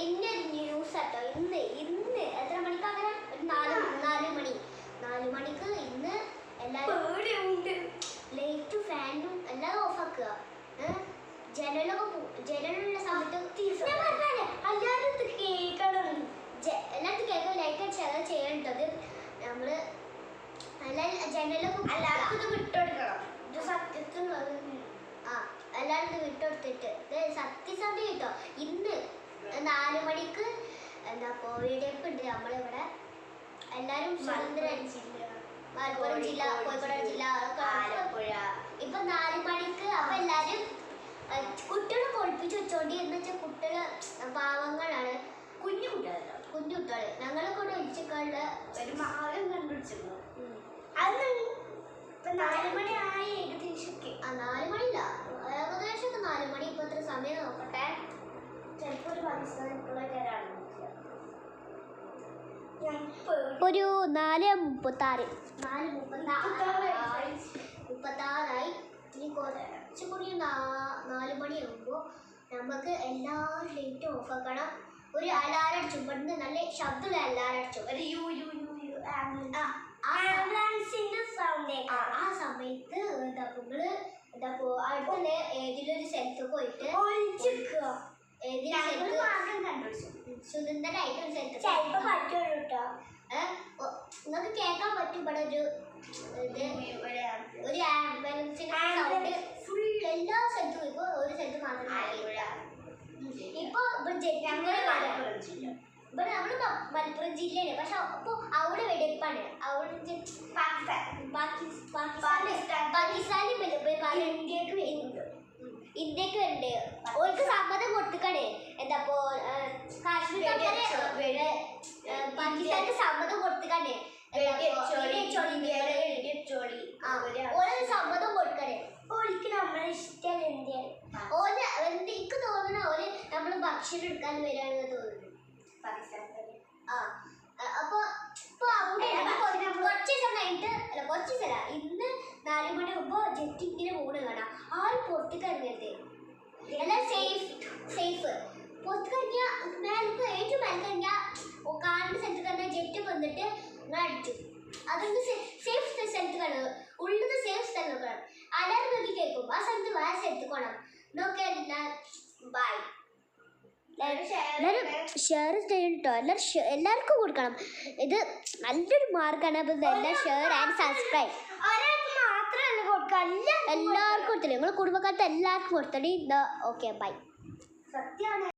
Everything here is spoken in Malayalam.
ഇന്നൊരു ന്യൂസ് ആട്ടോ. ഇന്ന് എത്ര മണിക്കാണ്? ഒരു 4 മണിക്ക് ഇന്ന് എല്ലാവരും ലൈറ്റ് ഫാനും എല്ലാം ഓഫാക്കുക. ജനലുള്ള സമയത്ത് എല്ലായിടത്തും കേൾക്കണം. എല്ലായിടത്തും കേൾക്കാൻ ലൈക്ക് ആൻഡ് ഷെയർ ചെയ്യേണ്ടത്. നമ്മള് ജനലൊക്കെ എല്ലാവർക്കും വിട്ടുകൊടുക്കണം. ഇത് സത്യത്തിൽ എല്ലാവരും വിട്ടുകൊടുത്തിട്ട് സത്യസന്ധി കേട്ടോ. ഇന്ന് 4 മണിക്ക് എന്താ വീഡിയോപ്പ് ഉണ്ട് നമ്മളിവിടെ. എല്ലാവരും മലപ്പുറം ജില്ല, കോഴിക്കോട് ജില്ല, ഇപ്പൊ 4 മണിക്ക്. അപ്പൊ എല്ലാരും കുട്ടികളെ പൊളിപ്പിച്ച് വെച്ചോണ്ടി. എന്ന് വെച്ചാൽ കുട്ടികള് പാവങ്ങളാണ്, കുഞ്ഞു കുട്ടികള്. ഞങ്ങളെ കൂടെ ഒഴിച്ചിട്ടുള്ള ഒരു മാലം കണ്ടുപിടിച്ചിരുന്നു. അത് 4 മണി ആയി ഏകദേശം. 4 മണിയില്ല, ഏകദേശം 4 മണി. ഇപ്പൊ എത്ര സമയം നോക്കട്ടെ. ചിലപ്പോ ഒരു പാകിസ്ഥാനിക്കുള്ള പേരാണ്. ഒരു 4:36 ഇനി കുറച്ച് കൂടി 4 മണിയാകുമ്പോൾ നമുക്ക് എല്ലാവരും ലൈറ്റ് ഓഫ് ആക്കണം. ഒരു അലാറം അടിച്ചു. ഇവിടുന്ന് നല്ല ശബ്ദമുള്ള അലാറം അടിച്ചു. ഒരു ആംബുലൻസിന്റെ സൗണ്ട്. ആ സമയത്ത് അടുത്തുള്ള ഏതിലൊരു സ്ഥലത്ത് പോയിട്ട് സുന്ദരായിട്ട് ഒരു സ്ഥലത്ത് നിങ്ങൾക്ക് കേൾക്കാൻ പറ്റും. ഇവിടെ ഒരു ആംബുലൻസിന്റെ സൗണ്ട് ഫുൾ എല്ലാ സ്ഥലത്തും. ഇപ്പൊ ഒരു സ്ഥലത്ത് മാത്രമേ ഇപ്പൊ ഇവിടെ നമ്മള് മലപ്പുറം ജില്ലയാണ്. പക്ഷെ അപ്പൊ അവിടെ വെടിപ്പാണ്. അവിടെ ഇന്ത്യക്ക് ഉണ്ട്. ഓർക്ക് സമ്മതം കൊടുത്തിക്കാണ്. എന്താപ്പോ കാശ്മീർ പാകിസ്ഥാന് സമ്മതം കൊടുത്തിക്കാണ്. ഓരോ സമ്മതം കൊടുക്കണേ. ഓർക്ക് നമ്മളെ ഇഷ്ടം ഇന്ത്യയാണ്. എനിക്ക് തോന്നണ ഓര് നമ്മള് ഭക്ഷണം എടുക്കാൻ വരാണെന്ന് തോന്നുന്നു പാകിസ്ഥാൻ. അപ്പൊ അവിടെ കുറച്ച് ദിവസം കഴിഞ്ഞിട്ട് കുറച്ച് ദിവസം ഇന്ന് 4 മണിയാകുമ്പോ ജെറ്റ് ഇങ്ങനെ പോണ് കാണാം. ആരും പുറത്തേക്ക് ഇറങ്ങരുത്. എല്ലാം സേഫ്. പുറത്തേക്ക് ഇറങ്ങിയാൽ മേലേക്ക് ഏറ്റവും മേലേക്ക് ഇറങ്ങിയാൽ കാണുന്ന സ്ഥലത്ത് തന്നെ ജെറ്റ് വന്നിട്ട് അടിച്ചു. അതൊന്ന് സേഫ് സ്ഥലത്ത് കാണുക. ഉള്ളത് സേഫ് സ്ഥലം നോക്കണം. അലാറം നോക്കി കേൾക്കും. ആ സ്ഥലത്ത് വേറെ സ്ഥലത്ത് പോകണം. നോക്കിയാൽ ബൈ. എല്ലാവരും ഷെയർ ചെയ്യട്ടോ. എല്ലാവർക്കും കൊടുക്കണം. ഇത് നല്ലൊരു മാർഗമാണ്. അപ്പം എല്ലാം ഷെയർ ആൻഡ് സബ്സ്ക്രൈബ് എല്ലാവർക്കും കൊടുത്തില്ലേ. നിങ്ങളുടെ കുടുംബക്കാർക്ക് എല്ലാവർക്കും കൊടുത്തടി. Okay bye. സത്യമാണ്.